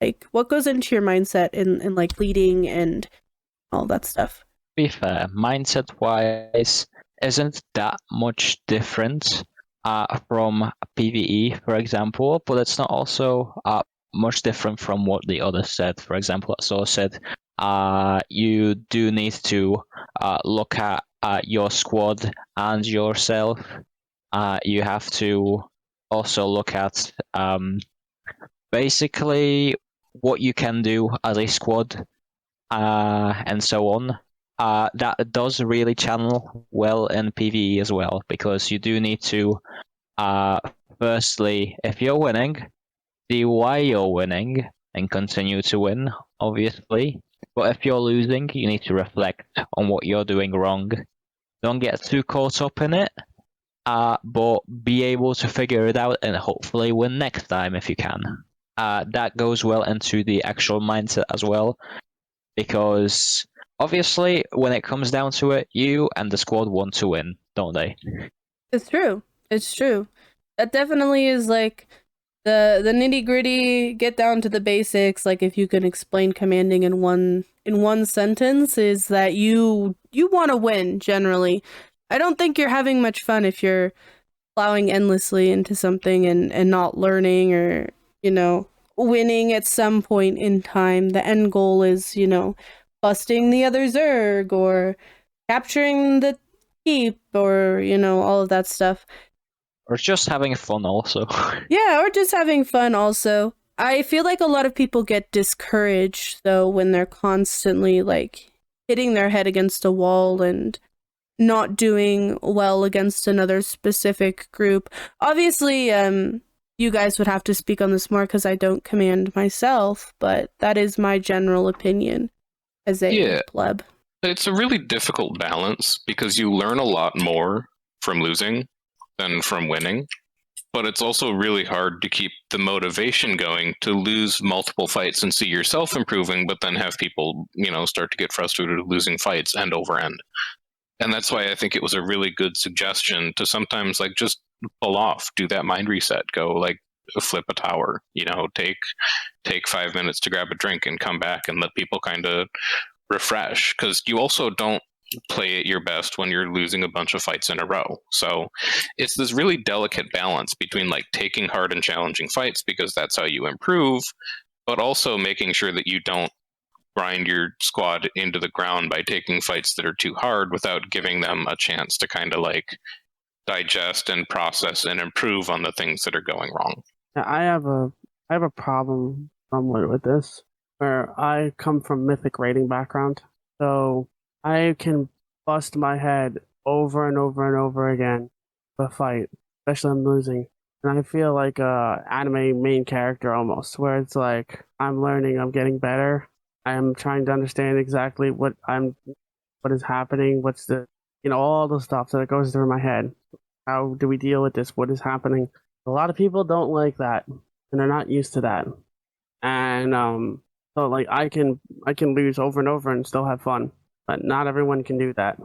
Like, what goes into your mindset in like leading and all that stuff? To be fair, mindset-wise, isn't that much different from PvE, for example, but it's not also much different from what the others said. For example, Azure said you do need to look at your squad and yourself. You have to also look at basically what you can do as a squad and so on. That does really channel well in PvE as well, because you do need to, firstly, if you're winning, see why you're winning and continue to win, obviously. But if you're losing, you need to reflect on what you're doing wrong. Don't get too caught up in it, but be able to figure it out and hopefully win next time if you can. That goes well into the actual mindset as well, because obviously when it comes down to it, you and the squad want to win, don't they? It's true. It's true. That definitely is like the nitty gritty. Get down to the basics. Like, if you can explain commanding in one sentence, is that you want to win. Generally, I don't think you're having much fun if you're plowing endlessly into something and not learning, or winning at some point in time. The end goal is busting the other Zerg or capturing the keep, or all of that stuff. Or just having fun also. Yeah, or just having fun also. I feel like a lot of people get discouraged though when they're constantly like hitting their head against a wall and not doing well against another specific group. Obviously, you guys would have to speak on this more because I don't command myself, but that is my general opinion as a pleb. It's a really difficult balance because you learn a lot more from losing than from winning, but it's also really hard to keep the motivation going to lose multiple fights and see yourself improving, but then have people, start to get frustrated with losing fights end over end. And that's why I think it was a really good suggestion to sometimes like just pull off, do that mind reset, go like flip a tower, take 5 minutes to grab a drink and come back and let people kind of refresh, because you also don't play at your best when you're losing a bunch of fights in a row. So it's this really delicate balance between like taking hard and challenging fights because that's how you improve, but also making sure that you don't grind your squad into the ground by taking fights that are too hard without giving them a chance to kind of like digest and process and improve on the things that are going wrong. I have a problem somewhat with this, where I come from mythic raiding background, so I can bust my head over and over and over again with a fight, especially I'm losing. And I feel like a anime main character almost, where it's like I'm learning, I'm getting better. I'm trying to understand exactly what is happening, what's the all the stuff that goes through my head. How do we deal with this? What is happening? A lot of people don't like that, and they're not used to that. And so like I can lose over and over and still have fun, but not everyone can do that.